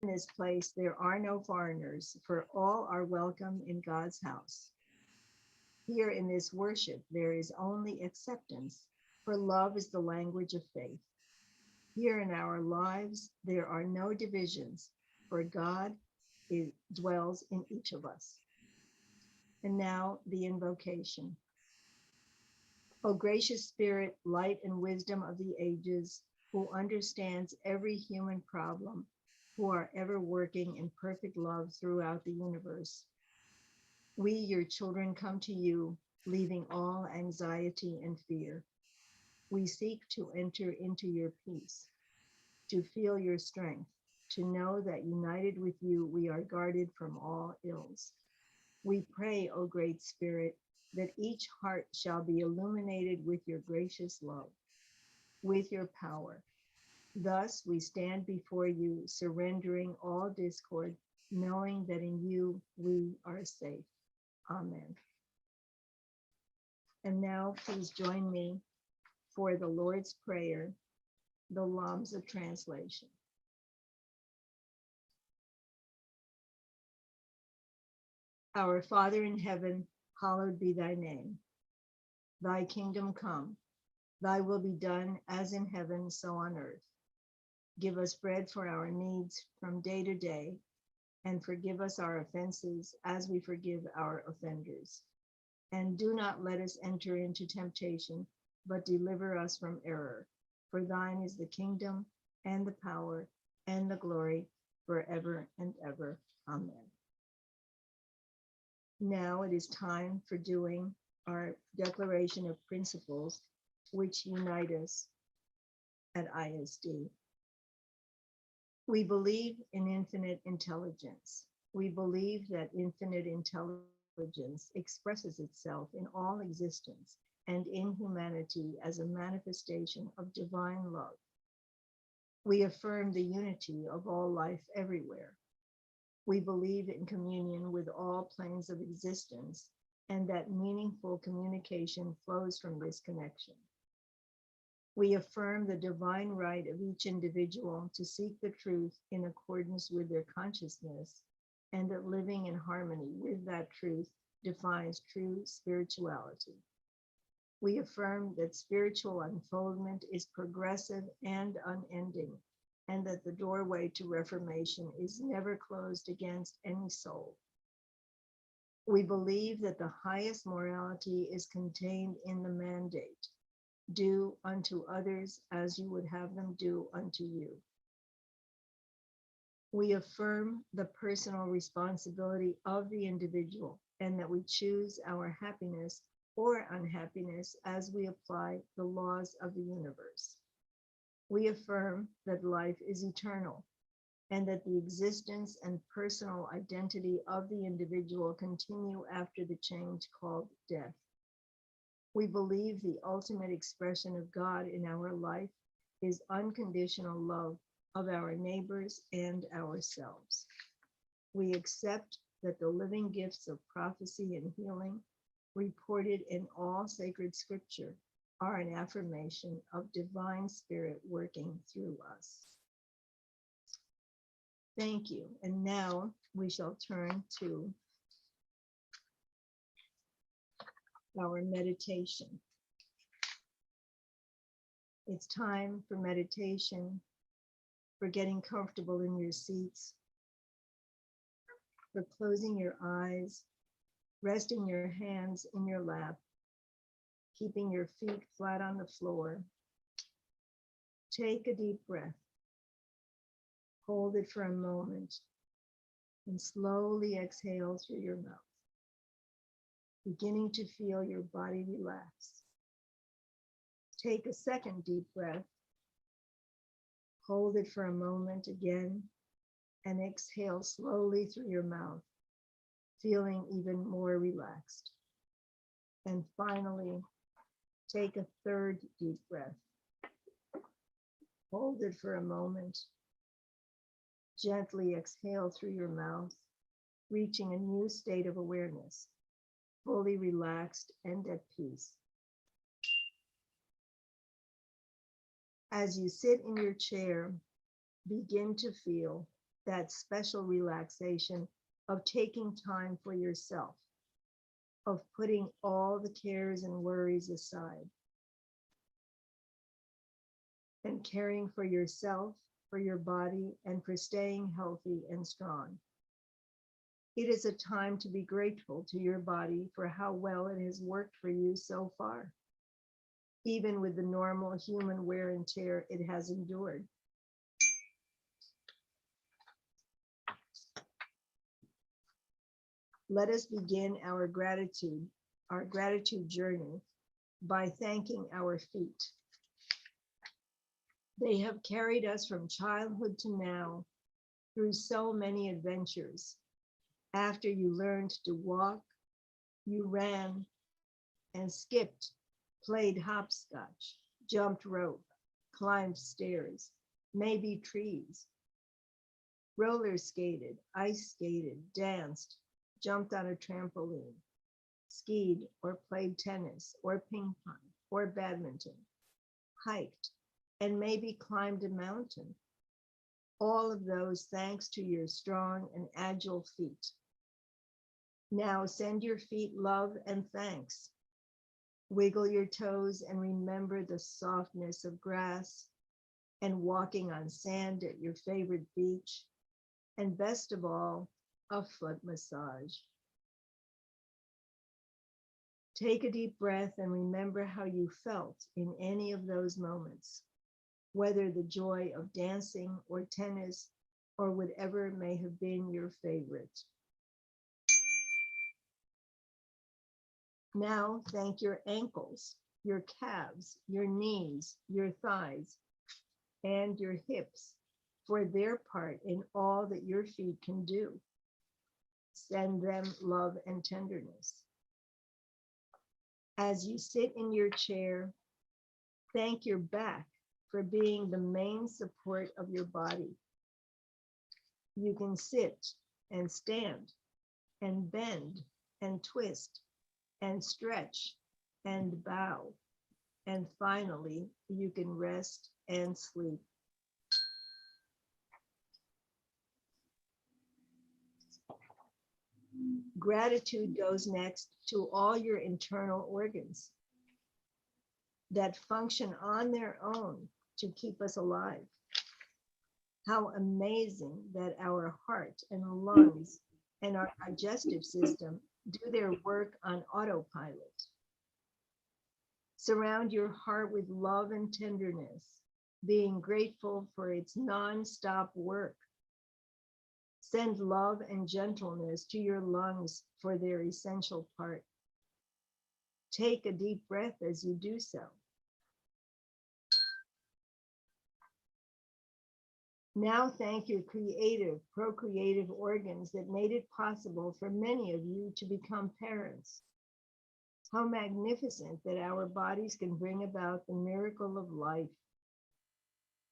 In this place, there are no foreigners, for all are welcome in God's house. Here in this worship, there is only acceptance, for love is the language of faith. Here in our lives, there are no divisions, for God dwells in each of us. And now the invocation. O gracious Spirit, light and wisdom of the ages, who understands every human problem, who are ever working in perfect love throughout the universe. We, your children, come to you, leaving all anxiety and fear. We seek to enter into your peace, to feel your strength, to know that united with you, we are guarded from all ills. We pray, O great Spirit, that each heart shall be illuminated with your gracious love, with your power. Thus we stand before you, surrendering all discord, knowing that in you we are safe. Amen. And now please join me for the Lord's Prayer, the Lambza translation. Our Father in heaven, hallowed be thy name. Thy kingdom come, thy will be done as in heaven, so on earth. Give us bread for our needs from day to day, and forgive us our offenses as we forgive our offenders. And do not let us enter into temptation, but deliver us from error. For thine is the kingdom and the power and the glory forever and ever. Amen. Now it is time for doing our declaration of principles which unite us at ISD. We believe in infinite intelligence. We believe that infinite intelligence expresses itself in all existence and in humanity as a manifestation of divine love. We affirm the unity of all life everywhere. We believe in communion with all planes of existence and that meaningful communication flows from this connection. We affirm the divine right of each individual to seek the truth in accordance with their consciousness, and that living in harmony with that truth defines true spirituality. We affirm that spiritual unfoldment is progressive and unending, and that the doorway to reformation is never closed against any soul. We believe that the highest morality is contained in the mandate: do unto others as you would have them do unto you. We affirm the personal responsibility of the individual and that we choose our happiness or unhappiness as we apply the laws of the universe. We affirm that life is eternal and that the existence and personal identity of the individual continue after the change called death. We believe the ultimate expression of God in our life is unconditional love of our neighbors and ourselves. We accept that the living gifts of prophecy and healing reported in all sacred scripture are an affirmation of divine spirit working through us. Thank you. And now we shall turn to our meditation. It's time for meditation, for getting comfortable in your seats, for closing your eyes, resting your hands in your lap, keeping your feet flat on the floor. Take a deep breath. Hold it for a moment and slowly exhale through your mouth, beginning to feel your body relax. Take a second deep breath. Hold it for a moment again and exhale slowly through your mouth, feeling even more relaxed. And finally, take a third deep breath. Hold it for a moment. Gently exhale through your mouth, reaching a new state of awareness, fully relaxed and at peace. As you sit in your chair, begin to feel that special relaxation of taking time for yourself, of putting all the cares and worries aside, and caring for yourself, for your body, and for staying healthy and strong. It is a time to be grateful to your body for how well it has worked for you so far, even with the normal human wear and tear it has endured. Let us begin our gratitude journey by thanking our feet. They have carried us from childhood to now through so many adventures. After you learned to walk, you ran and skipped, played hopscotch, jumped rope, climbed stairs, maybe trees, roller skated, ice skated, danced, jumped on a trampoline, skied or played tennis or ping pong or badminton, hiked, and maybe climbed a mountain. All of those thanks to your strong and agile feet. Now send your feet love and thanks. Wiggle your toes and remember the softness of grass and walking on sand at your favorite beach. And best of all, a foot massage. Take a deep breath and remember how you felt in any of those moments, whether the joy of dancing or tennis or whatever may have been your favorite. Now thank your ankles, your calves, your knees, your thighs, and your hips for their part in all that your feet can do. Send them love and tenderness. As you sit in your chair, thank your back for being the main support of your body. You can sit and stand and bend and twist and stretch and bow. And finally, you can rest and sleep. Gratitude goes next to all your internal organs that function on their own to keep us alive. How amazing that our heart and lungs and our digestive system do their work on autopilot. Surround your heart with love and tenderness, being grateful for its non-stop work. Send love and gentleness to your lungs for their essential part. Take a deep breath as you do so. Now thank your creative, procreative organs that made it possible for many of you to become parents. How magnificent that our bodies can bring about the miracle of life.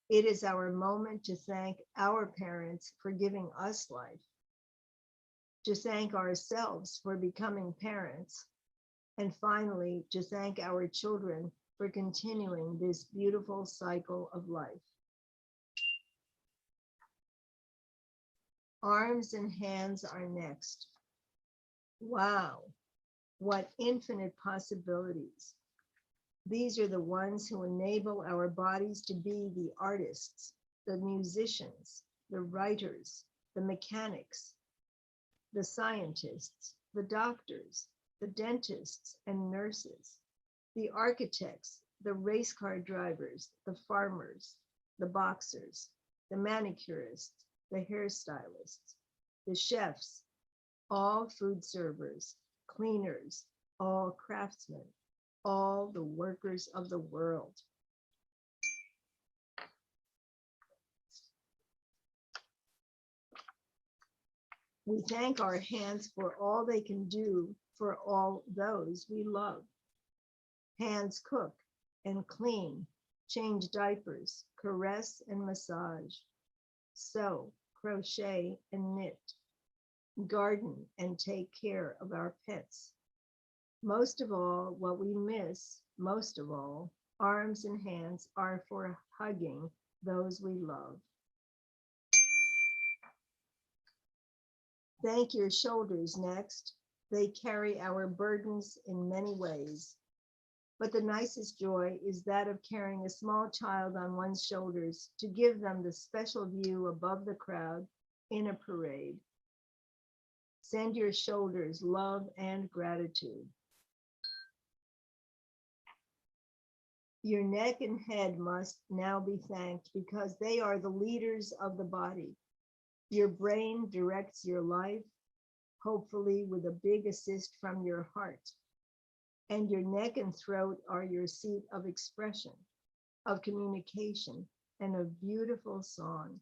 It is our moment to thank our parents for giving us life, to thank ourselves for becoming parents, and finally, to thank our children for continuing this beautiful cycle of life. Arms and hands are next. Wow, what infinite possibilities. These are the ones who enable our bodies to be the artists, the musicians, the writers, the mechanics, the scientists, the doctors, the dentists and nurses, the architects, the race car drivers, the farmers, the boxers, the manicurists, the hairstylists, the chefs, all food servers, cleaners, all craftsmen, all the workers of the world. We thank our hands for all they can do for all those we love. Hands cook and clean, change diapers, caress and massage, sew, crochet and knit, garden and take care of our pets. Most of all, what we miss, most of all, arms and hands are for hugging those we love. Thank your shoulders next. They carry our burdens in many ways. But the nicest joy is that of carrying a small child on one's shoulders to give them the special view above the crowd in a parade. Send your shoulders love and gratitude. Your neck and head must now be thanked because they are the leaders of the body. Your brain directs your life, hopefully with a big assist from your heart. And your neck and throat are your seat of expression, of communication, and of beautiful song.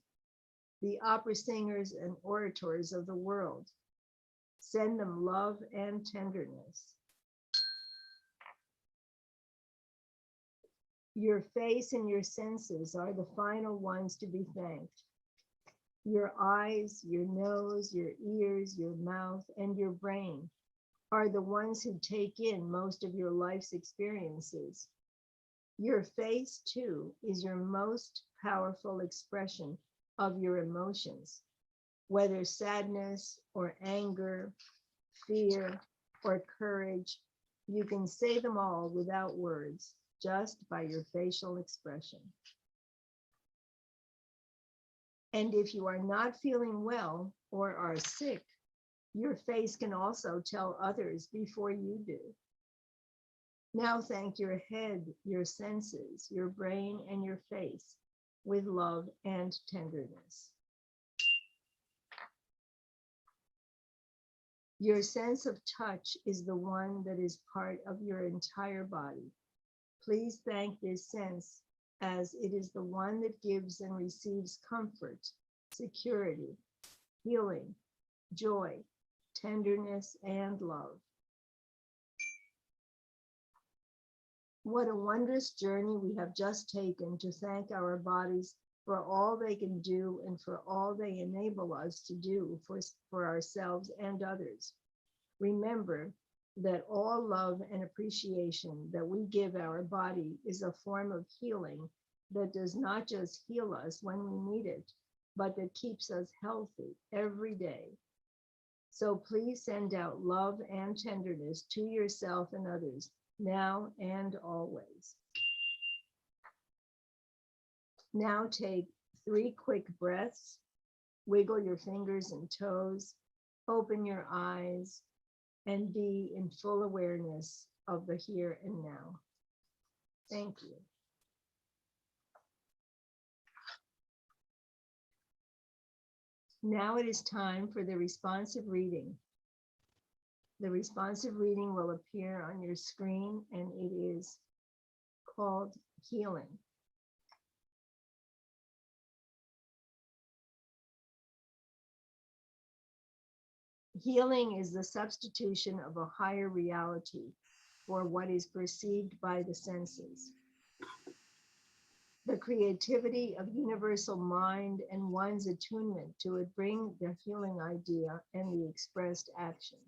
The opera singers and orators of the world, send them love and tenderness. Your face and your senses are the final ones to be thanked. Your eyes, your nose, your ears, your mouth, and your brain are the ones who take in most of your life's experiences. Your face, too, is your most powerful expression of your emotions, whether sadness or anger, fear or courage. You can say them all without words, just by your facial expression. And if you are not feeling well or are sick, your face can also tell others before you do. Now thank your head, your senses, your brain, and your face with love and tenderness. Your sense of touch is the one that is part of your entire body. Please thank this sense as it is the one that gives and receives comfort, security, healing, joy, tenderness, and love. What a wondrous journey we have just taken to thank our bodies for all they can do and for all they enable us to do for ourselves and others. Remember that all love and appreciation that we give our body is a form of healing that does not just heal us when we need it, but that keeps us healthy every day. So please send out love and tenderness to yourself and others now and always. Now take 3 quick breaths, wiggle your fingers and toes, open your eyes, and be in full awareness of the here and now. Thank you. Now it is time for the responsive reading. The responsive reading will appear on your screen, and it is called Healing. Healing is the substitution of a higher reality for what is perceived by the senses. The creativity of universal mind and one's attunement to it bring the healing idea and the expressed action.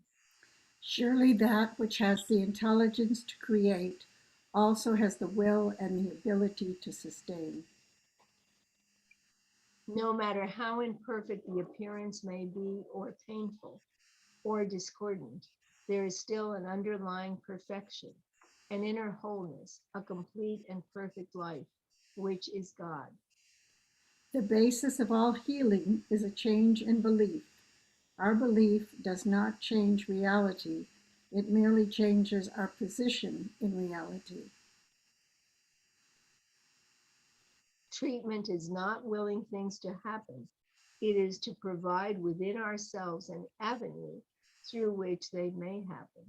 Surely that which has the intelligence to create also has the will and the ability to sustain. No matter how imperfect the appearance may be, or painful, or discordant, there is still an underlying perfection, an inner wholeness, a complete and perfect life, which is God. The basis of all healing is a change in belief. Our belief does not change reality, it merely changes our position in reality. Treatment is not willing things to happen. It is to provide within ourselves an avenue through which they may happen.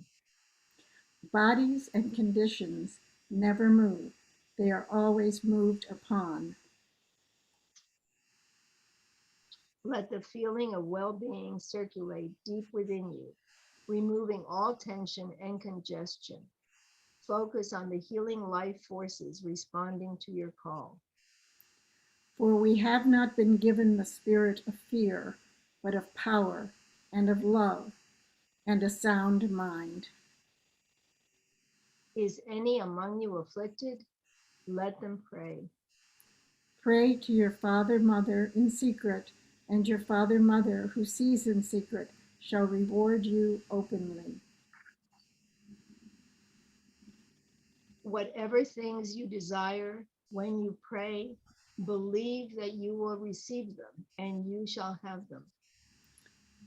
Bodies and conditions never move, they are always moved upon. Let the feeling of well-being circulate deep within you, removing all tension and congestion. Focus on the healing life forces responding to your call. For we have not been given the spirit of fear, but of power and of love and a sound mind. Is any among you afflicted? Let them pray. Pray to your Father, Mother in secret, and your Father, Mother who sees in secret shall reward you openly. Whatever things you desire when you pray, believe that you will receive them and you shall have them.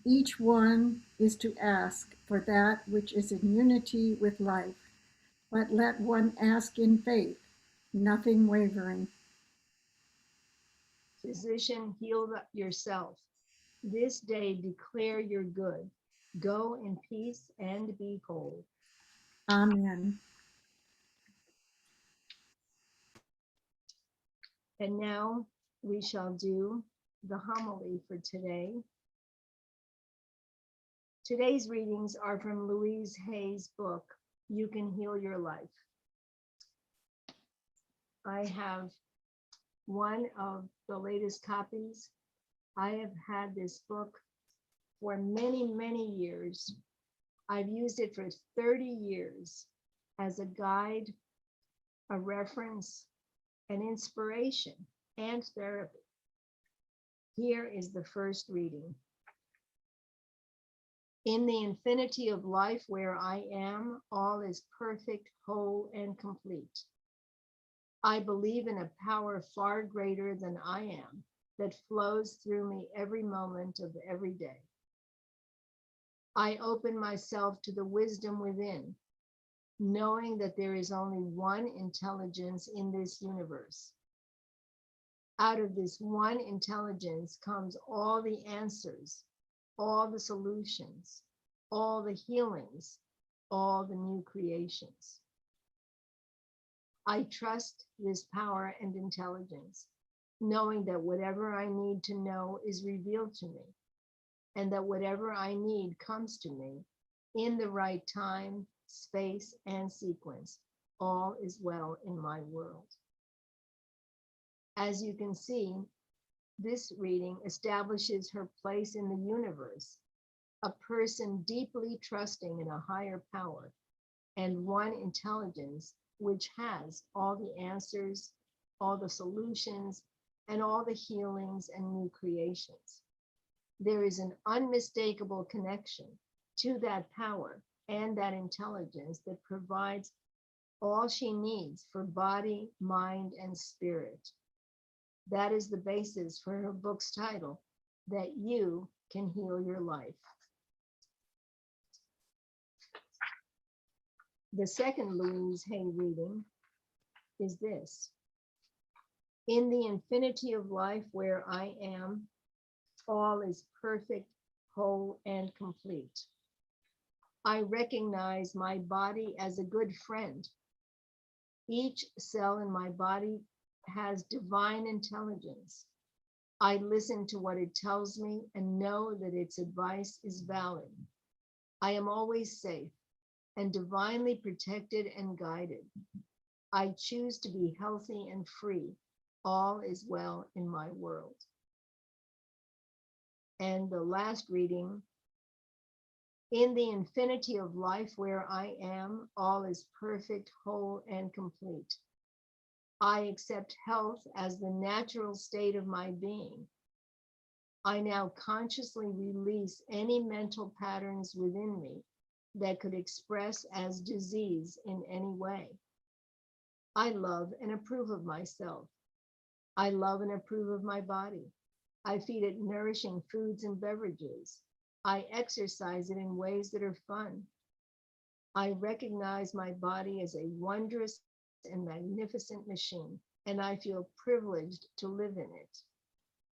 Each one is to ask for that which is in unity with life, but let one ask in faith, nothing wavering. Physician, heal yourself. This day declare your good. Go in peace and be whole. Amen. And now we shall do the homily for today. Today's readings are from Louise Hay's book, You Can Heal Your Life. I have one of the latest copies. I have had this book for many, many years. I've used it for 30 years as a guide, a reference, an inspiration, and therapy. Here is the first reading. In the infinity of life where I am, all is perfect, whole, and complete. I believe in a power far greater than I am that flows through me every moment of every day. I open myself to the wisdom within, knowing that there is only one intelligence in this universe. Out of this one intelligence comes all the answers, all the solutions, all the healings, all the new creations. I trust this power and intelligence, knowing that whatever I need to know is revealed to me, and that whatever I need comes to me in the right time, space, and sequence. All is well in my world. As you can see, this reading establishes her place in the universe, a person deeply trusting in a higher power and one intelligence which has all the answers, all the solutions, and all the healings and new creations. There is an unmistakable connection to that power and that intelligence that provides all she needs for body, mind, and spirit. That is the basis for her book's title, That You Can Heal Your Life. The second Louise Hay reading is this. In the infinity of life where I am, all is perfect, whole, and complete. I recognize my body as a good friend. Each cell in my body has divine intelligence. I listen to what it tells me and know that its advice is valid. I am always safe and divinely protected and guided. I choose to be healthy and free. All is well in my world. And the last reading, in the infinity of life where I am, all is perfect, whole, and complete. I accept health as the natural state of my being. I now consciously release any mental patterns within me that could express as disease in any way. I love and approve of myself. I love and approve of my body. I feed it nourishing foods and beverages. I exercise it in ways that are fun. I recognize my body as a wondrous and magnificent machine, and I feel privileged to live in it.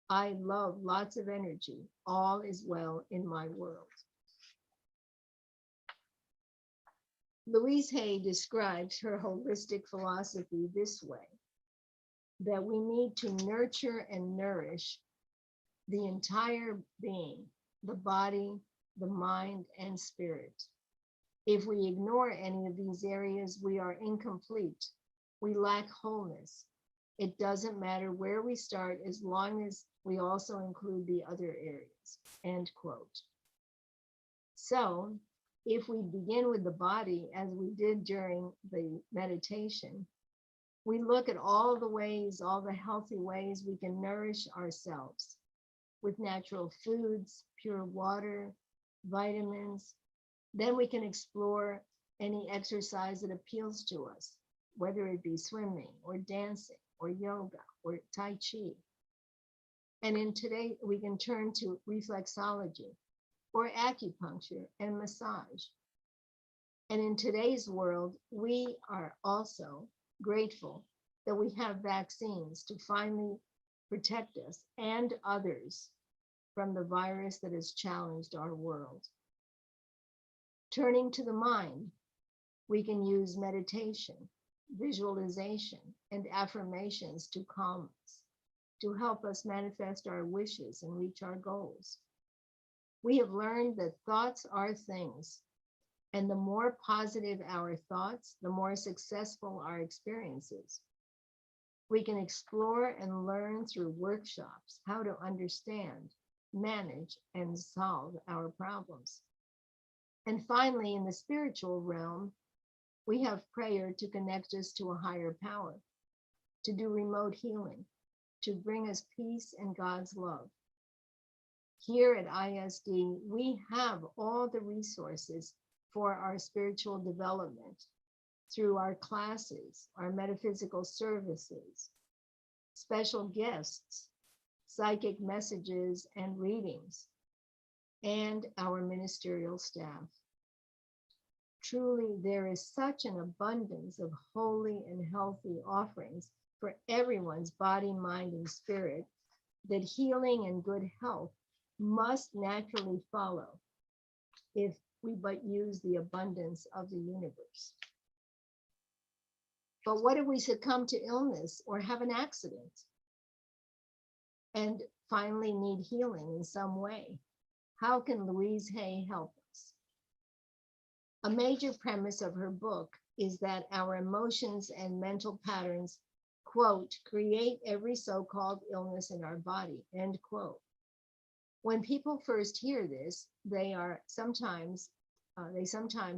I love lots of energy. All is well in my world. Louise Hay describes her holistic philosophy this way, that we need to nurture and nourish the entire being, the body, the mind, and spirit. If we ignore any of these areas, we are incomplete. We lack wholeness. It doesn't matter where we start as long as we also include the other areas, end quote. So if we begin with the body, as we did during the meditation, we look at all the ways, all the healthy ways we can nourish ourselves with natural foods, pure water, vitamins. Then we can explore any exercise that appeals to us, whether it be swimming or dancing or yoga or Tai Chi. And in today, we can turn to reflexology or acupuncture and massage. And in today's world, we are also grateful that we have vaccines to finally protect us and others from the virus that has challenged our world. Turning to the mind, we can use meditation, visualization, and affirmations to calm us, to help us manifest our wishes and reach our goals. We have learned that thoughts are things, and the more positive our thoughts, the more successful our experiences. We can explore and learn through workshops how to understand, manage, and solve our problems. And finally, in the spiritual realm, we have prayer to connect us to a higher power, to do remote healing, to bring us peace and God's love. Here at ISD, we have all the resources for our spiritual development through our classes, our metaphysical services, special guests, psychic messages and readings, and our ministerial staff. Truly, there is such an abundance of holy and healthy offerings for everyone's body, mind, and spirit that healing and good health must naturally follow if we but use the abundance of the universe. But what if we succumb to illness or have an accident and finally need healing in some way? How can Louise Hay help us? A major premise of her book is that our emotions and mental patterns, quote, create every so-called illness in our body, end quote. When people first hear this, they sometimes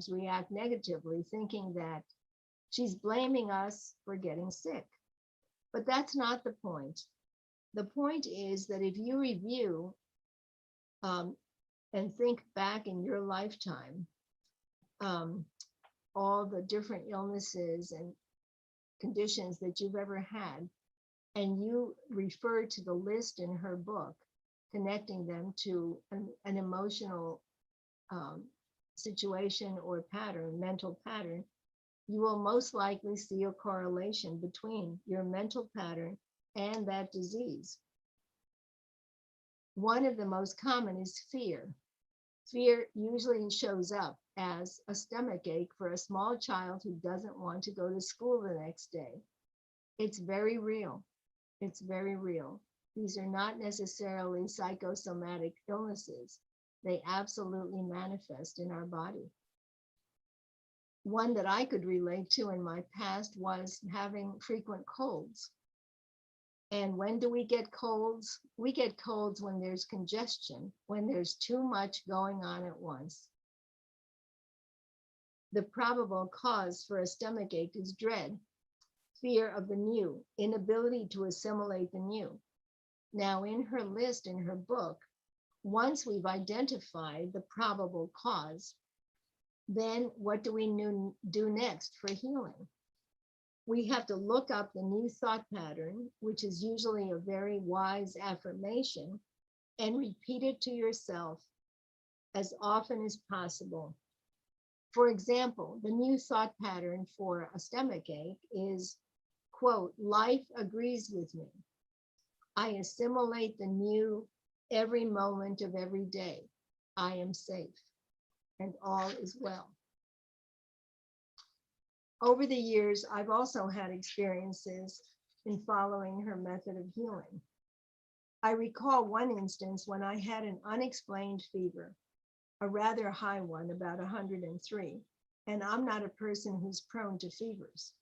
react negatively, thinking that she's blaming us for getting sick. But that's not the point. The point is that if you review and think back in your lifetime, all the different illnesses and conditions that you've ever had, and you refer to the list in her book, connecting them to an emotional situation or pattern, mental pattern, you will most likely see a correlation between your mental pattern and that disease. One of the most common is fear. Fear usually shows up as a stomach ache for a small child who doesn't want to go to school the next day. It's very real. It's very real. These are not necessarily psychosomatic illnesses. They absolutely manifest in our body. One that I could relate to in my past was having frequent colds. And when do we get colds? We get colds when there's congestion, when there's too much going on at once. The probable cause for a stomach ache is dread, fear of the new, inability to assimilate the new. Now, in her list, in her book, once we've identified the probable cause, then what do we do next for healing? We have to look up the new thought pattern, which is usually a very wise affirmation, and repeat it to yourself as often as possible. For example, the new thought pattern for a stomach ache is, quote, life agrees with me. I assimilate the new every moment of every day. I am safe and all is well. Over the years, I've also had experiences in following her method of healing. I recall one instance when I had an unexplained fever, a rather high one, about 103, and I'm not a person who's prone to fevers.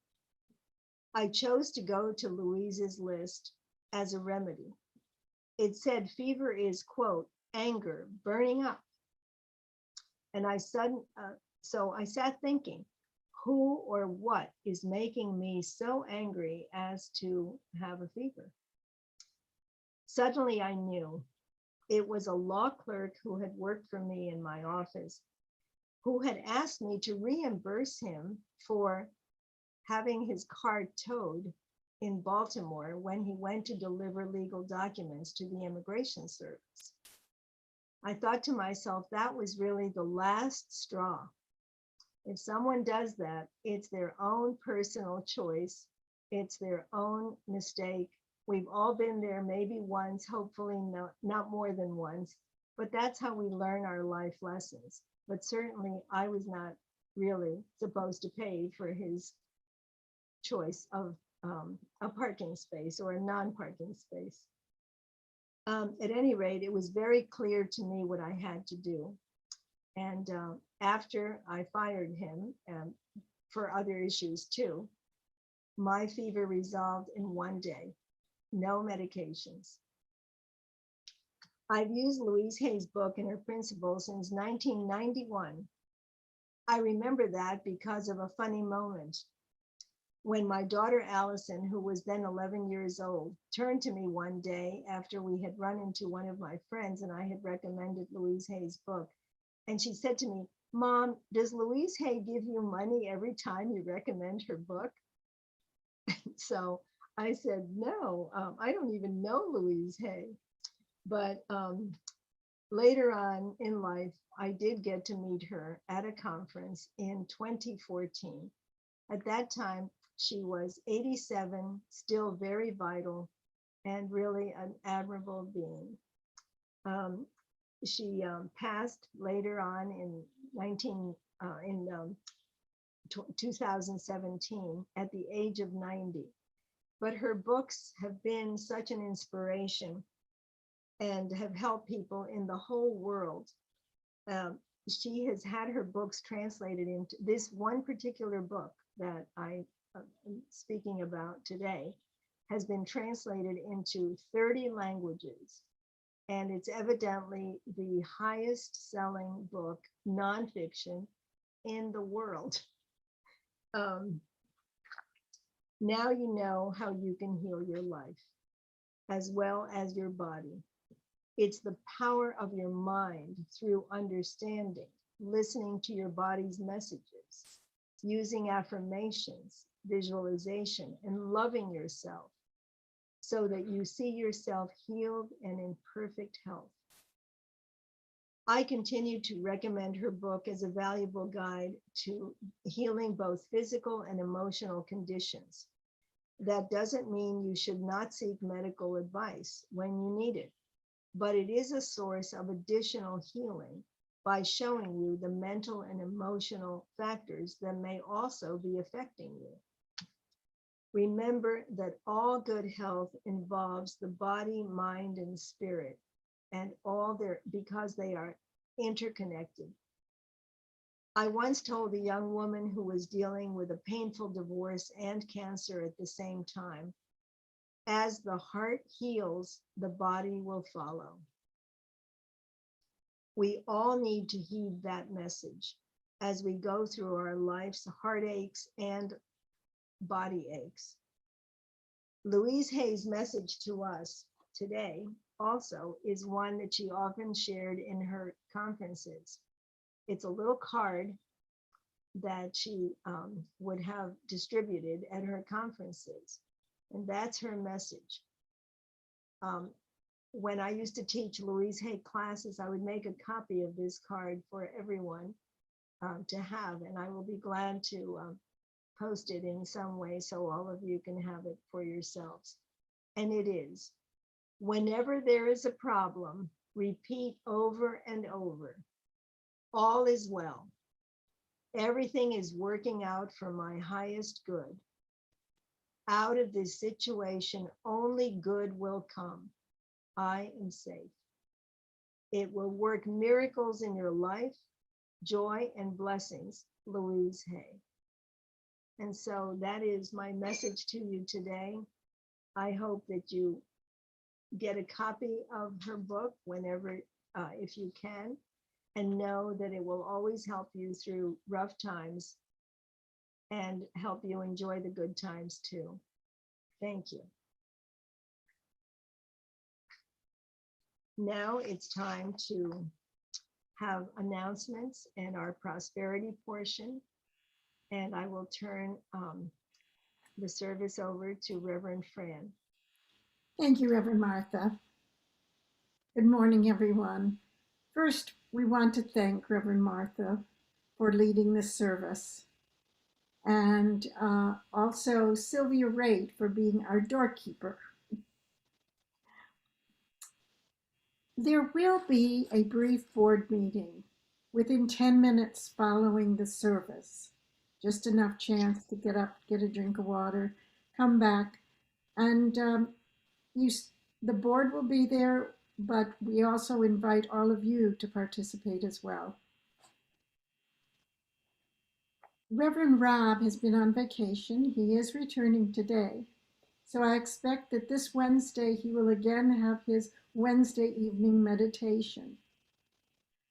I chose to go to Louise's list as a remedy. It said fever is, quote, anger burning up. And so I sat thinking, who or what is making me so angry as to have a fever? Suddenly I knew It was a law clerk who had worked for me in my office who had asked me to reimburse him for having his car towed in Baltimore when he went to deliver legal documents to the Immigration Service. I thought to myself, that was really the last straw. If someone does that, it's their own personal choice. It's their own mistake. We've all been there maybe once, hopefully not more than once, but that's how we learn our life lessons. But certainly I was not really supposed to pay for his choice of a parking space or a non-parking space. At any rate, it was very clear to me what I had to do. And after I fired him for other issues too, my fever resolved in one day, no medications. I've used Louise Hay's book and her principles since 1991. I remember that because of a funny moment when my daughter Allison, who was then 11 years old, turned to me one day after we had run into one of my friends and I had recommended Louise Hay's book. And she said to me, "Mom, does Louise Hay give you money every time you recommend her book?" So I said, "No, I don't even know Louise Hay." But later on in life, I did get to meet her at a conference in 2014. At that time, she was 87, still very vital, and really an admirable being. She passed later on in 2017 at the age of 90. But her books have been such an inspiration and have helped people in the whole world. She has had her books translated into this one particular book that I am speaking about today has been translated into 30 languages. And it's evidently the highest selling book, nonfiction, in the world. Now you know how you can heal your life as well as your body. It's the power of your mind through understanding, listening to your body's messages, using affirmations, visualization, and loving yourself so that you see yourself healed and in perfect health. I continue to recommend her book as a valuable guide to healing both physical and emotional conditions. That doesn't mean you should not seek medical advice when you need it, but it is a source of additional healing by showing you the mental and emotional factors that may also be affecting you. Remember that all good health involves the body, mind, and spirit, and because they are interconnected. I once told a young woman who was dealing with a painful divorce and cancer at the same time, as the heart heals, the body will follow. We all need to heed that message as we go through our life's heartaches and body aches. Louise Hay's message to us today also is one that she often shared in her conferences. It's a little card that she would have distributed at her conferences, and that's her message. When I used to teach Louise Hay classes, I would make a copy of this card for everyone to have, and I will be glad to post it in some way so all of you can have it for yourselves. And it is, whenever there is a problem, repeat over and over, all is well. Everything is working out for my highest good. Out of this situation, only good will come. I am safe. It will work miracles in your life, joy and blessings, Louise Hay. And so that is my message to you today. I hope that you get a copy of her book whenever, if you can, and know that it will always help you through rough times and help you enjoy the good times too. Thank you. Now it's time to have announcements and our prosperity portion. And I will turn the service over to Reverend Fran. Thank you, Reverend Martha. Good morning, everyone. First, we want to thank Reverend Martha for leading this service, and also Sylvia Raitt for being our doorkeeper. There will be a brief board meeting within 10 minutes following the service. Just enough chance to get up, get a drink of water, come back, and the board will be there, but we also invite all of you to participate as well. Reverend Rob has been on vacation. He is returning today. So I expect that this Wednesday he will again have his Wednesday evening meditation.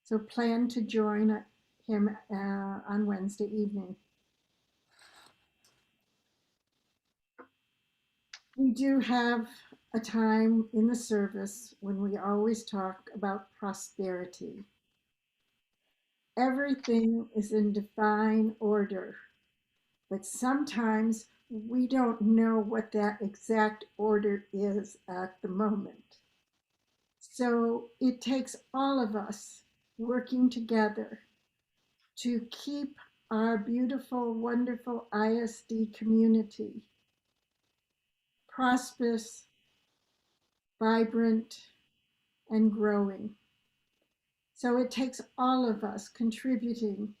So plan to join him on Wednesday evening. We do have a time in the service when we always talk about prosperity. Everything is in divine order, but sometimes we don't know what that exact order is at the moment. So it takes all of us working together to keep our beautiful, wonderful ISD community prosperous, vibrant, and growing. So it takes all of us contributing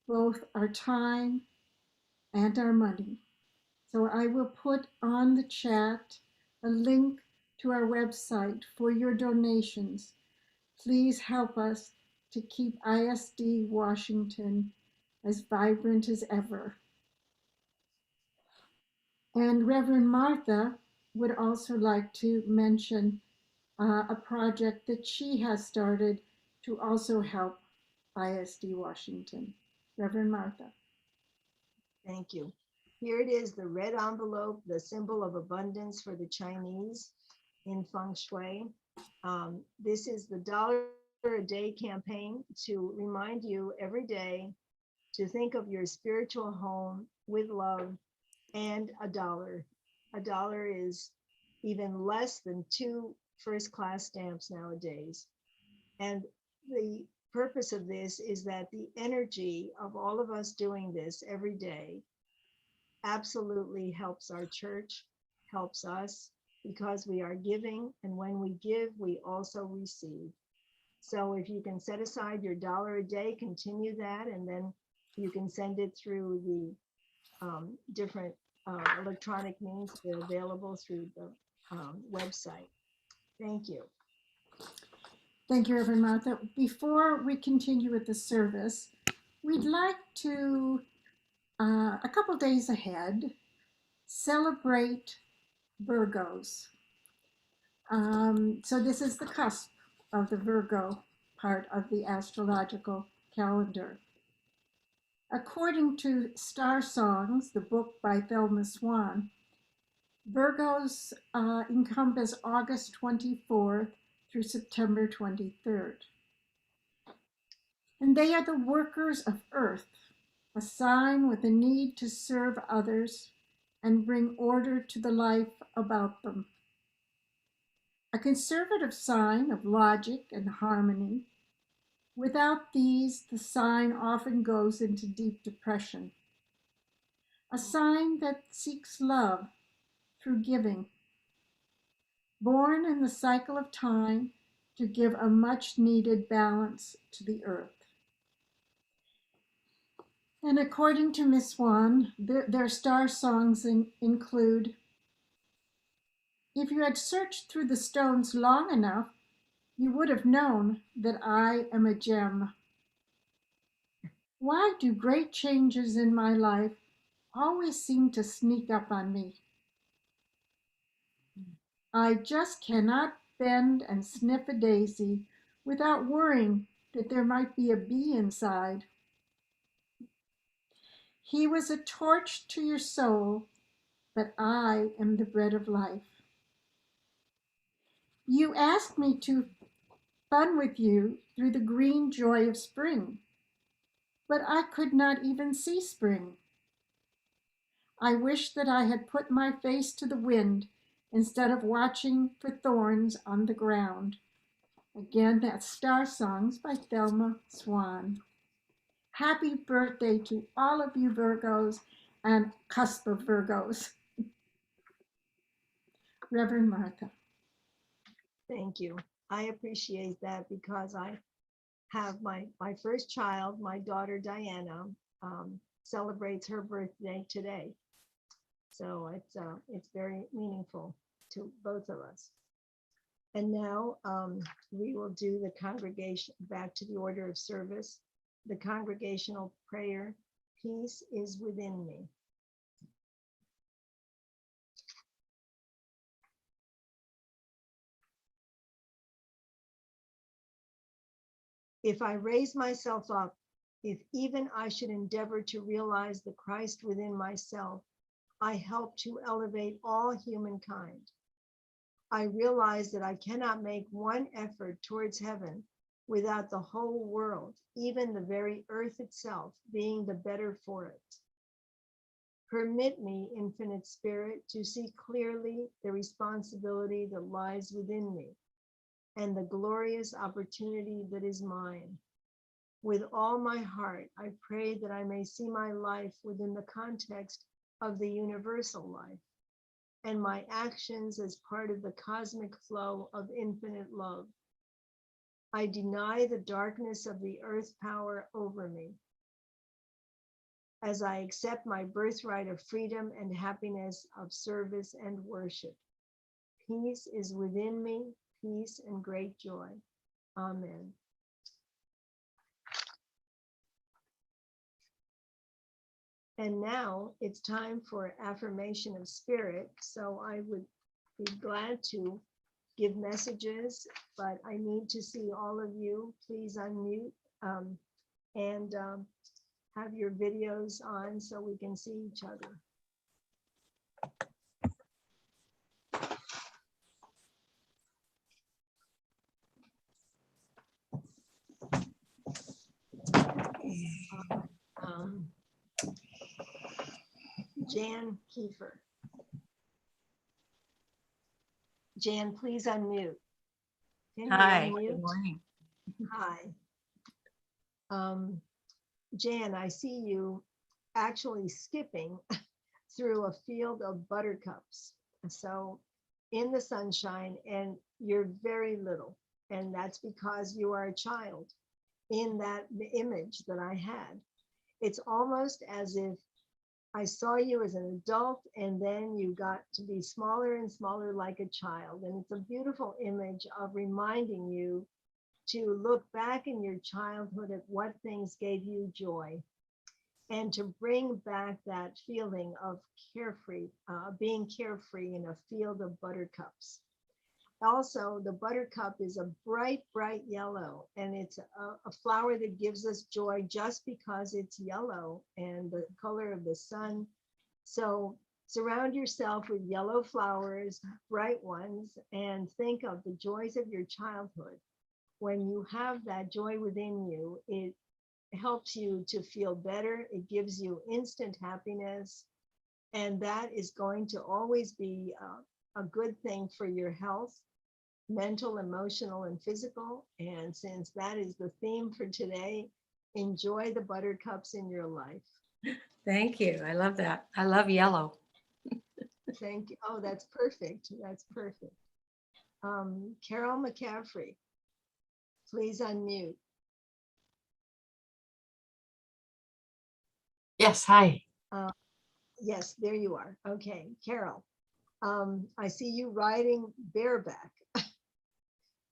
both our time and our money. So I will put on the chat a link to our website for your donations. Please help us to keep ISD Washington as vibrant as ever. And Reverend Martha would also like to mention a project that she has started to also help ISD Washington. Reverend Martha. Thank you. Here it is, the red envelope, the symbol of abundance for the Chinese in Feng Shui. This is the $1 a day campaign to remind you every day to think of your spiritual home with love and a dollar. A dollar is even less than 2 first-class stamps nowadays. And the purpose of this is that the energy of all of us doing this every day absolutely helps our church, helps us, because we are giving, and when we give, we also receive. So if you can set aside your $1 a day, continue that, and then you can send it through the different electronic means that are available through the website. Thank you. Thank you, Reverend Martha. Before we continue with the service, we'd like to, a couple days ahead, celebrate Virgos. So this is the cusp of the Virgo part of the astrological calendar. According to Star Songs, the book by Thelma Swan, Virgos encompass August 24th through September 23rd. And they are the workers of earth, a sign with a need to serve others and bring order to the life about them. A conservative sign of logic and harmony. Without these, the sign often goes into deep depression. A sign that seeks love through giving. Born in the cycle of time to give a much needed balance to the earth. And according to Miss Swan, their star songs include, if you had searched through the stones long enough, you would have known that I am a gem. Why do great changes in my life always seem to sneak up on me? I just cannot bend and sniff a daisy without worrying that there might be a bee inside. He was a torch to your soul, but I am the bread of life. You asked me to fun with you through the green joy of spring. But I could not even see spring. I wish that I had put my face to the wind instead of watching for thorns on the ground. Again, that's Star Songs by Thelma Swan. Happy birthday to all of you Virgos and cusp of Virgos. Reverend Martha. Thank you. I appreciate that because I have my first child, my daughter Diana, celebrates her birthday today. So it's very meaningful to both of us. And now we will do the congregation, back to the order of service, the congregational prayer, peace is within me. If I raise myself up, if even I should endeavor to realize the Christ within myself, I help to elevate all humankind. I realize that I cannot make one effort towards heaven without the whole world, even the very earth itself, being the better for it. Permit me, Infinite Spirit, to see clearly the responsibility that lies within me and the glorious opportunity that is mine. With all my heart, I pray that I may see my life within the context of the universal life and my actions as part of the cosmic flow of infinite love. I deny the darkness of the earth power over me. As I accept my birthright of freedom and happiness of service and worship. Peace is within me, peace and great joy. Amen. And now it's time for affirmation of spirit. So I would be glad to give messages, but I need to see all of you. Please unmute and have your videos on so we can see each other. Jan Kiefer. Jan, please unmute. Can Hi, you unmute? good morning. Hi. Jan, I see you actually skipping through a field of buttercups. So in the sunshine, and you're very little. And that's because you are a child in that image that I had. It's almost as if I saw you as an adult and then you got to be smaller and smaller like a child. And it's a beautiful image of reminding you to look back in your childhood at what things gave you joy and to bring back that feeling of carefree, being carefree in a field of buttercups. Also, the buttercup is a bright, bright yellow, and it's a flower that gives us joy just because it's yellow and the color of the sun. So surround yourself with yellow flowers, bright ones, and think of the joys of your childhood. When you have that joy within you, it helps you to feel better. It gives you instant happiness, and that is going to always be a good thing for your health, mental, emotional, and physical. And since that is the theme for today, enjoy the buttercups in your life. Thank you. I love that. I love yellow. Thank you. Oh, that's perfect. That's perfect. Carol McCaffrey, please unmute. Yes, hi. Yes, there you are. Okay, Carol. I see you riding bareback.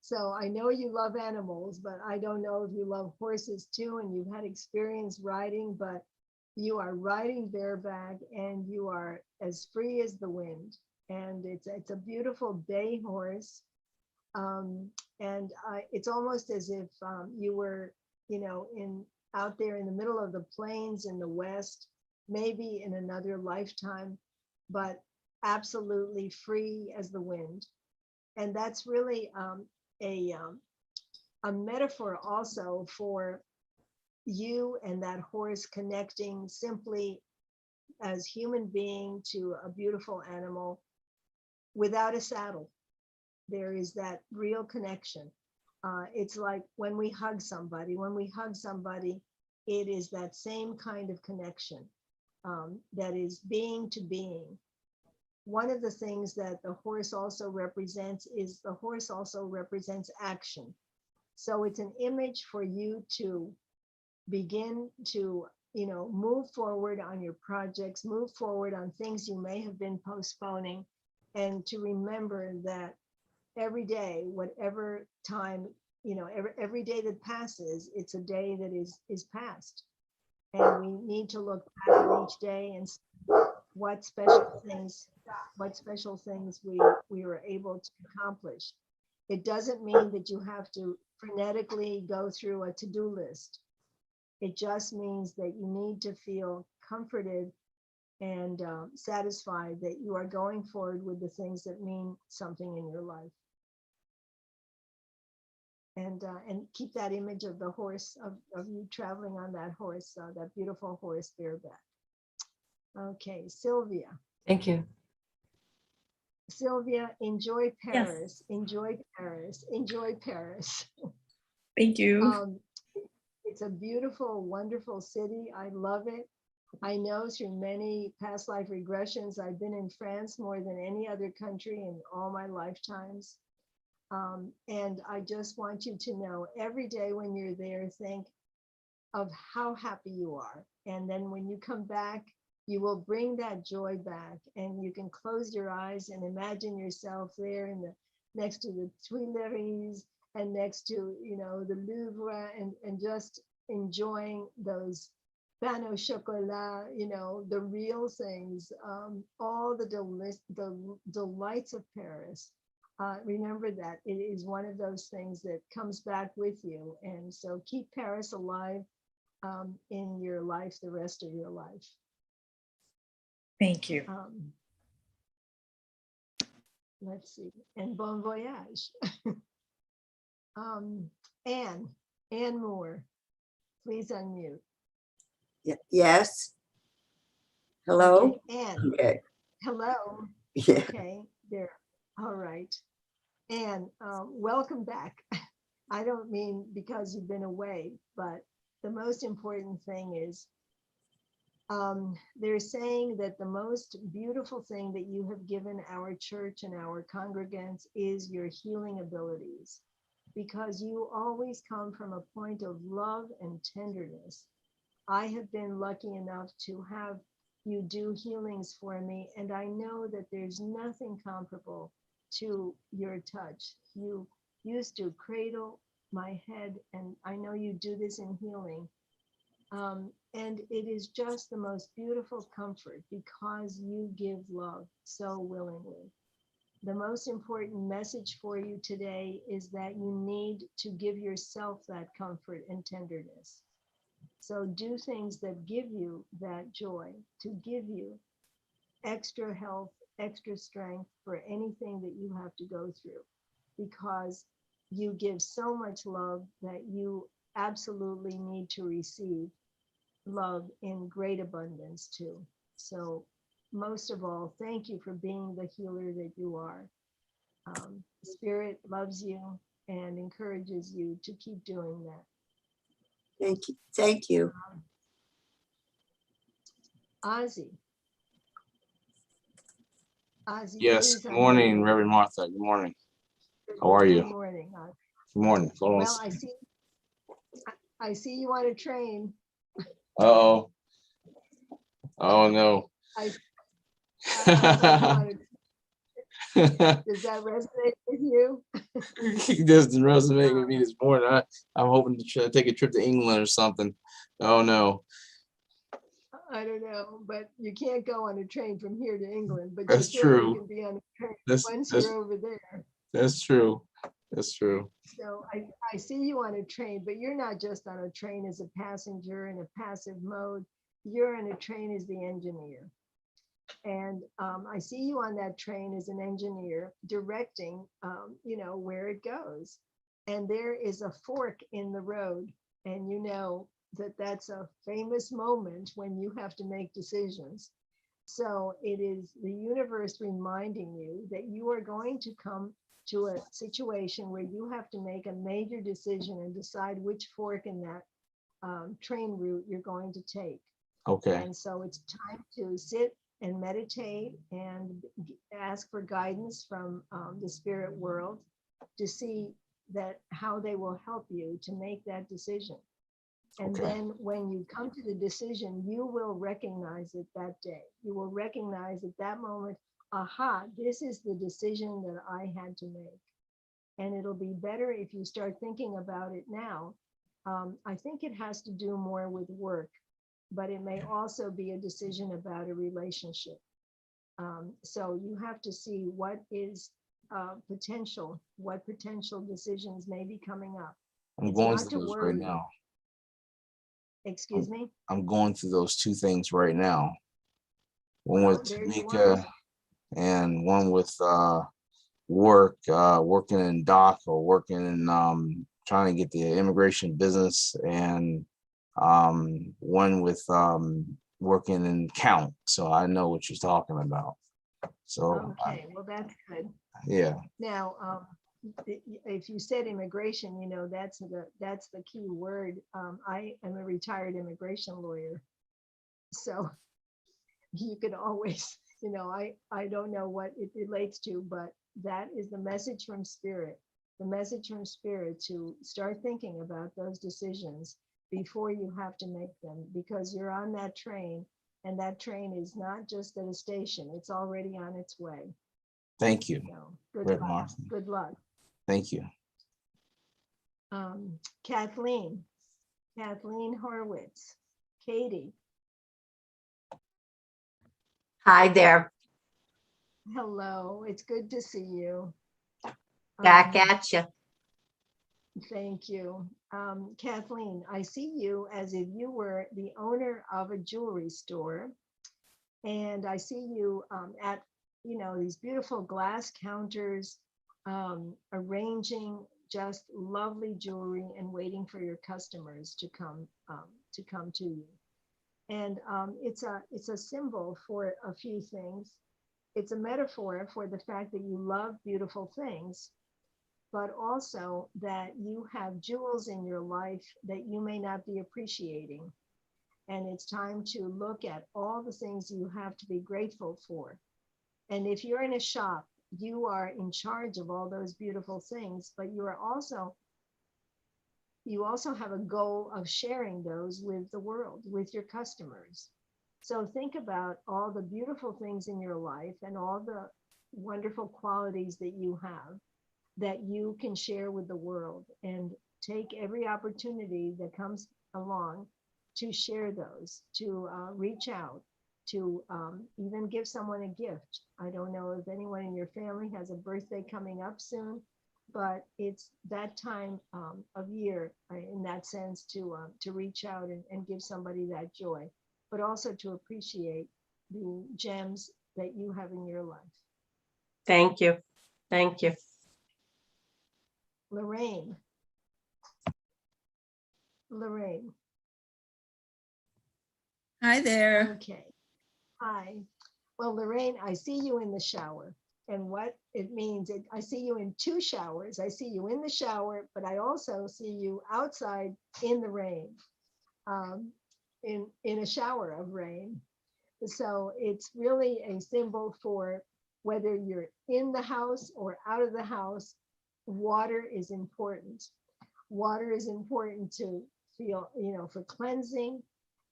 So I know you love animals, but I don't know if you love horses too, and you've had experience riding, but you are riding bareback and you are as free as the wind. And it's a beautiful bay horse. It's almost as if you were, out there in the middle of the plains in the West, maybe in another lifetime, but absolutely free as the wind. And that's really a metaphor also for you and that horse connecting simply as human being to a beautiful animal without a saddle. There is that real connection. It's like when we hug somebody, it is that same kind of connection, that is being to being. One of the things that the horse also represents is the horse also represents action. So it's an image for you to begin to, move forward on your projects, move forward on things you may have been postponing, and to remember that every day, whatever time, every day that passes, it's a day that is past. And we need to look back on each day and see what special things, we were able to accomplish. It doesn't mean that you have to frenetically go through a to-do list. It just means that you need to feel comforted and satisfied that you are going forward with the things that mean something in your life. And keep that image of the horse, of you traveling on that horse, that beautiful horse bareback. Okay, Sylvia. Thank you. Sylvia, enjoy Paris, enjoy Paris, enjoy Paris. Thank you. It's a beautiful, wonderful city. I love it. I know through many past life regressions, I've been in France more than any other country in all my lifetimes. And I just want you to know every day when you're there, think of how happy you are. And then when you come back, you will bring that joy back, and you can close your eyes and imagine yourself there next to the Tuileries and next to, the Louvre, and just enjoying those pain au chocolat, the real things, all the delights of Paris. Remember that it is one of those things that comes back with you. And so keep Paris alive in your life, the rest of your life. Thank you. Let's see, and bon voyage. Anne Moore, please unmute. Yes. Hello. Okay, Anne, Okay. hello. Yeah. Okay, there. All right. Anne, welcome back. I don't mean because you've been away, but the most important thing is they're saying that the most beautiful thing that you have given our church and our congregants is your healing abilities, because you always come from a point of love and tenderness. I have been lucky enough to have you do healings for me, and I know that there's nothing comparable to your touch. You used to cradle my head, and I know you do this in healing. And it is just the most beautiful comfort because you give love so willingly. The most important message for you today is that you need to give yourself that comfort and tenderness. So do things that give you that joy, to give you extra health, extra strength for anything that you have to go through, because you give so much love that you absolutely need to receive love in great abundance too. So most of all, thank you for being the healer that you are. Spirit loves you and encourages you to keep doing that. Thank you. Thank you. Ozzy. Ozzy, Yes, please good morning, unmute. Reverend Martha. Good morning. How are you? Good morning, Ozzy. Good morning. Hold on. Well, I see you on a train. Uh-oh. Oh, no. I see you on a- Does that resonate with you? He doesn't resonate with me this morning. I'm hoping to take a trip to England or something. Oh, no. I don't know, but you can't go on a train from here to England, but That's you certainly true. can be on a train That's, once that's, you're over there. that's true. That's true. So I see you on a train, but you're not just on a train as a passenger in a passive mode. You're on a train as the engineer. And I see you on that train as an engineer directing, where it goes. and there is a fork in the road, and you know that that's a famous moment when you have to make decisions. So it is the universe reminding you that you are going to come to a situation where you have to make a major decision and decide which fork in that train route you're going to take. Okay. And so it's time to sit and meditate and ask for guidance from the spirit world to see that how they will help you to make that decision. And Okay. then when you come to the decision, you will recognize it that day. You will recognize at that moment, aha, this is the decision that I had to make. And it'll be better if you start thinking about it now. I think it has to do more with work, but it may also be a decision about a relationship. So you have to see what is what potential decisions may be coming up. I'm It's going not through to those right worry. now. Excuse me? I'm going through those two things right now. One Well, with there you Tamika are. and one with work, working in dock or working in trying to get the immigration business, and one with working in count. So I know what you're talking about. So Okay, well, that's good. yeah, Now, if you said immigration, you know, that's the key word. I am a retired immigration lawyer. So you can always, you know, I don't know what it relates to, but that is the message from spirit. The message from spirit to start thinking about those decisions before you have to make them, because you're on that train, and that train is not just at a station, it's already on its way. thank you, So good Brett luck. Martin. Good luck. Thank you. Kathleen Horwitz, Katie, Hi there. hello, it's good to see you. Back Um, at you. Thank you. Kathleen, I see you as if you were the owner of a jewelry store, and I see you at, you know, these beautiful glass counters, arranging just lovely jewelry and waiting for your customers to come to you. And it's a symbol for a few things. It's a metaphor for the fact that you love beautiful things, but also that you have jewels in your life that you may not be appreciating. And it's time to look at all the things you have to be grateful for. And if you're in a shop, you are in charge of all those beautiful things, but you also have a goal of sharing those with the world, with your customers. So think about all the beautiful things in your life and all the wonderful qualities that you have that you can share with the world, and take every opportunity that comes along to share those, to reach out, to even give someone a gift. I don't know if anyone in your family has a birthday coming up soon, but it's that time of year in that sense to reach out and give somebody that joy, but also to appreciate the gems that you have in your life. Thank you. Thank you. Lorraine. Hi there. Okay. Hi. Well, Lorraine, I see you in the shower. And what it means, I see you in two showers. I see you in the shower, but I also see you outside in the rain, in a shower of rain. So it's really a symbol for whether you're in the house or out of the house, water is important. Water is important to feel, you know, for cleansing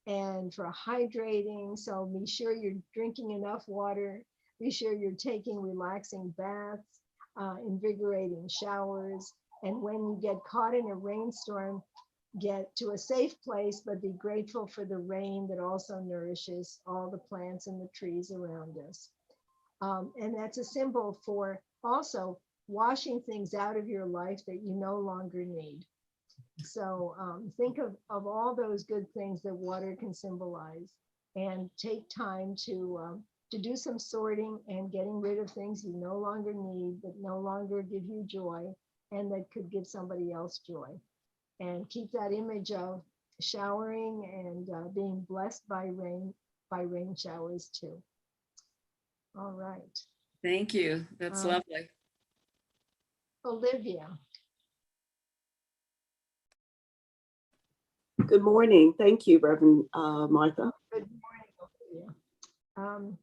and for hydrating. So be sure you're drinking enough water. Be sure you're taking relaxing baths, invigorating showers. And when you get caught in a rainstorm, get to a safe place, but be grateful for the rain that also nourishes all the plants and the trees around us. And that's a symbol for also washing things out of your life that you no longer need. So think of all those good things that water can symbolize, and take time to do some sorting and getting rid of things you no longer need, that no longer give you joy, and that could give somebody else joy. And keep that image of showering and being blessed by rain showers too. All right, Thank you. That's lovely. Olivia. Good morning. Thank you, Reverend Martha. Good morning, Olivia.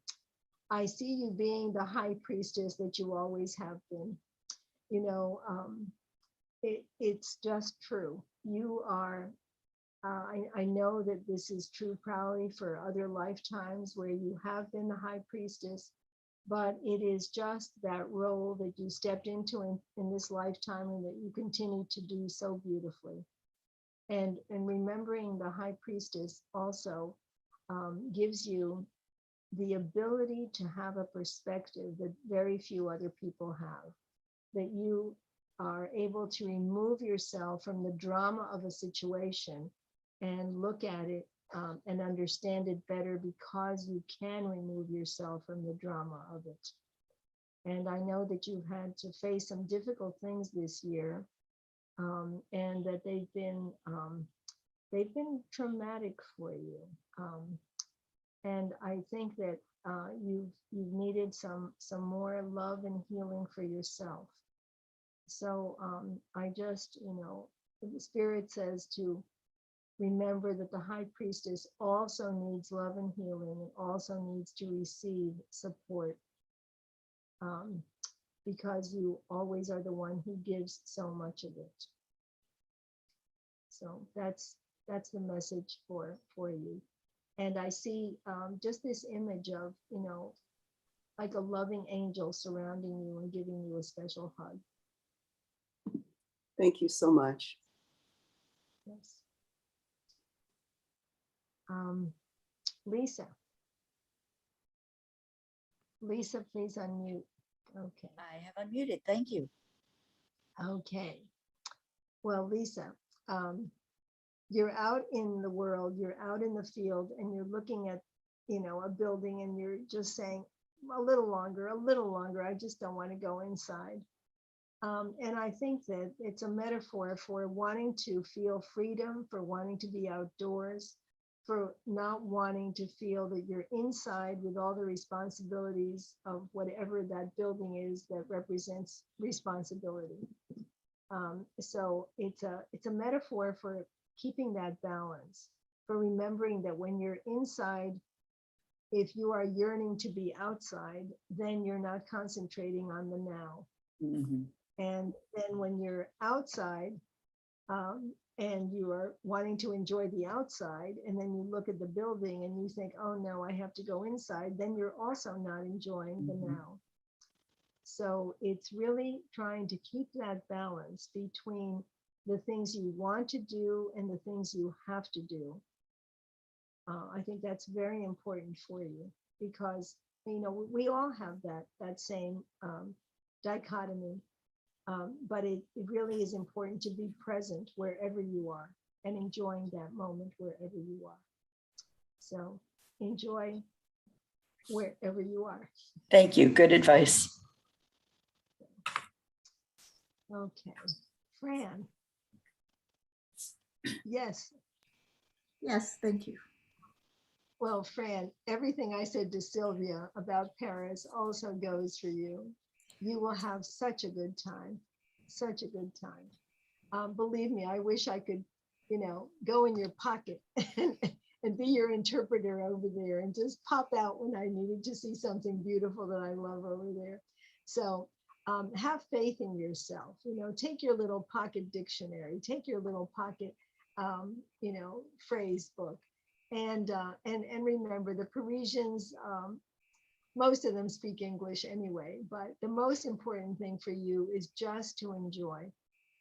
I see you being the high priestess that you always have been. You know, it's just true. You are, I know that this is true probably for other lifetimes where you have been the high priestess, but it is just that role that you stepped into in this lifetime and that you continue to do so beautifully. And remembering the high priestess also gives you the ability to have a perspective that very few other people have, that you are able to remove yourself from the drama of a situation and look at it and understand it better because you can remove yourself from the drama of it. And I know that you've had to face some difficult things this year, and that they've been traumatic for you. And I think that you've needed some more love and healing for yourself. So I just, the Spirit says to remember that the high priestess also needs love and healing and also needs to receive support, because you always are the one who gives so much of it. So that's the message for you. And I see just this image of, like a loving angel surrounding you and giving you a special hug. Thank you so much. Yes. Lisa. Lisa, please unmute. Okay. I have unmuted. Thank you. Okay. Well, Lisa, you're out in the world, you're out in the field, and you're looking at, a building, and you're just saying, a little longer, I just don't want to go inside. And I think that it's a metaphor for wanting to feel freedom, for wanting to be outdoors, for not wanting to feel that you're inside with all the responsibilities of whatever that building is that represents responsibility. So it's a metaphor for keeping that balance, for remembering that when you're inside, if you are yearning to be outside, then you're not concentrating on the now. Mhm. And then when you're outside, and you are wanting to enjoy the outside, and then you look at the building and you think, oh no, I have to go inside, then you're also not enjoying the now. So it's really trying to keep that balance between the things you want to do and the things you have to do. I think that's very important for you because, we all have that same dichotomy. But it really is important to be present wherever you are and enjoying that moment wherever you are. So enjoy wherever you are. Thank you. Good advice. Okay. Fran. Yes. Yes, thank you. Well, Fran, everything I said to Sylvia about Paris also goes for you. You will have such a good time, such a good time. Believe me, I wish I could, go in your pocket and be your interpreter over there and just pop out when I needed to see something beautiful that I love over there. So have faith in yourself, take your little pocket dictionary, take your little pocket, phrase book. And remember, the Parisians, most of them speak English anyway, but the most important thing for you is just to enjoy,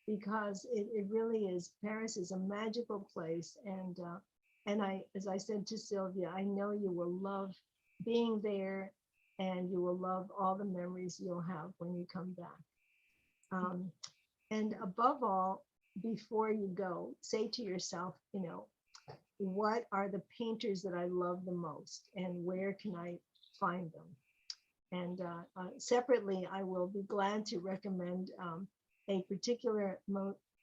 because it really is, Paris is a magical place. And as I said to Sylvia, I know you will love being there, and you will love all the memories you'll have when you come back. And above all, before you go, say to yourself, what are the painters that I love the most, and where can I find them? And separately, I will be glad to recommend a particular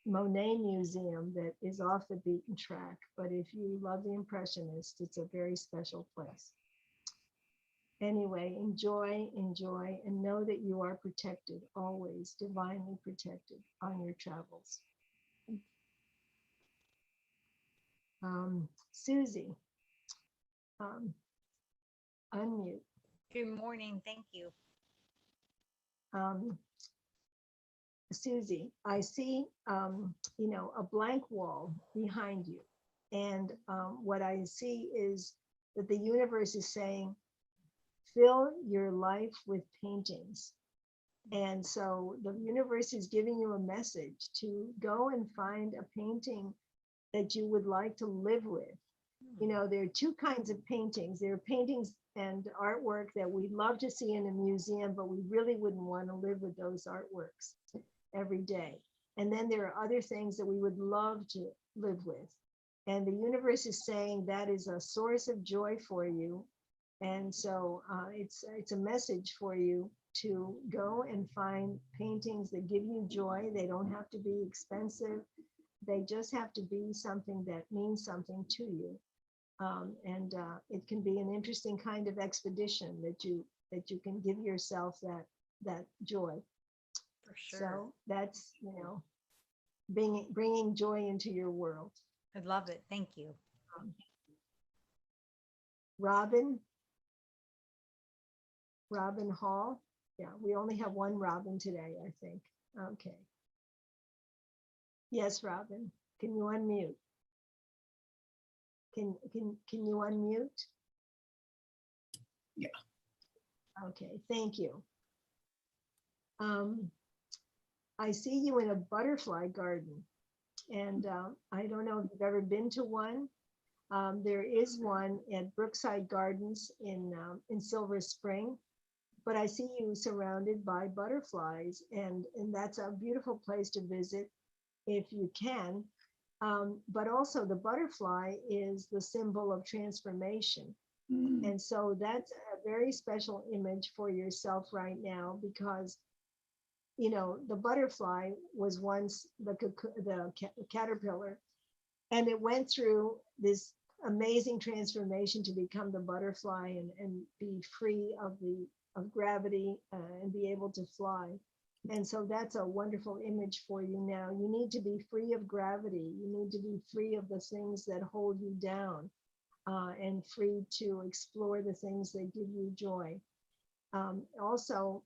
Monet museum that is off the beaten track, but if you love the Impressionists, it's a very special place. Anyway, enjoy, enjoy, and know that you are protected, always divinely protected on your travels. Susie, unmute. Good morning. Thank you. Susie, I see, a blank wall behind you. And what I see is that the universe is saying, fill your life with paintings. And so the universe is giving you a message to go and find a painting that you would like to live with. There are two kinds of paintings. There are paintings and artwork that we'd love to see in a museum, but we really wouldn't want to live with those artworks every day. And then there are other things that we would love to live with. And the universe is saying that is a source of joy for you. And so it's a message for you to go and find paintings that give you joy. They don't have to be expensive. They just have to be something that means something to you. And it can be an interesting kind of expedition that you can give yourself that joy. For sure. So that's, bringing joy into your world. I love it. Thank you. Robin Hall. Yeah, we only have one Robin today, I think. Okay. Yes, Robin, can you unmute? Can you unmute? Yeah. Okay, thank you. I see you in a butterfly garden, and I don't know if you've ever been to one. There is one at Brookside Gardens in Silver Spring, but I see you surrounded by butterflies, and that's a beautiful place to visit if you can. But also the butterfly is the symbol of transformation. And so that's a very special image for yourself right now, because the butterfly was once the caterpillar, and it went through this amazing transformation to become the butterfly and be free of gravity and be able to fly. And so that's a wonderful image for you now. You need to be free of gravity. You need to be free of the things that hold you down, and free to explore the things that give you joy. Also,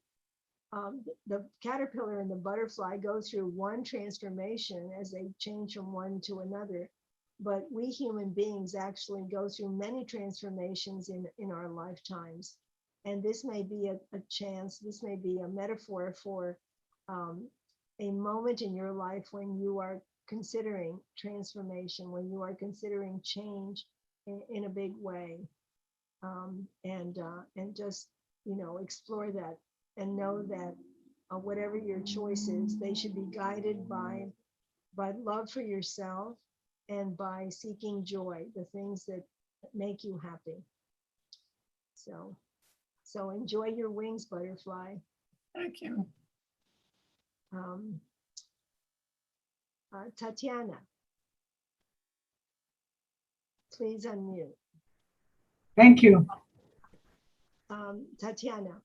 the caterpillar and the butterfly go through one transformation as they change from one to another. But we human beings actually go through many transformations in our lifetimes. And this may be a chance, this may be a metaphor for a moment in your life when you are considering transformation, when you are considering change in a big way. And just, explore that and know that whatever your choice is, they should be guided by love for yourself and by seeking joy, the things that make you happy. So enjoy your wings, butterfly. Thank you. Tatiana, please unmute. Thank you. Tatiana,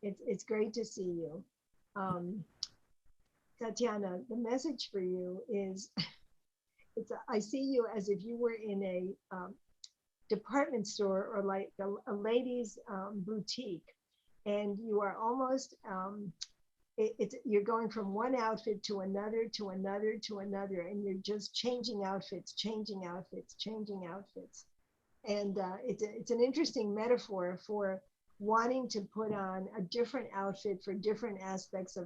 it's great to see you. Tatiana, the message for you is, I see you as if you were in a department store or like a ladies' boutique, and you are almost, you're going from one outfit to another, to another, to another, and you're just changing outfits, changing outfits, changing outfits. And it's an interesting metaphor for wanting to put on a different outfit for different aspects of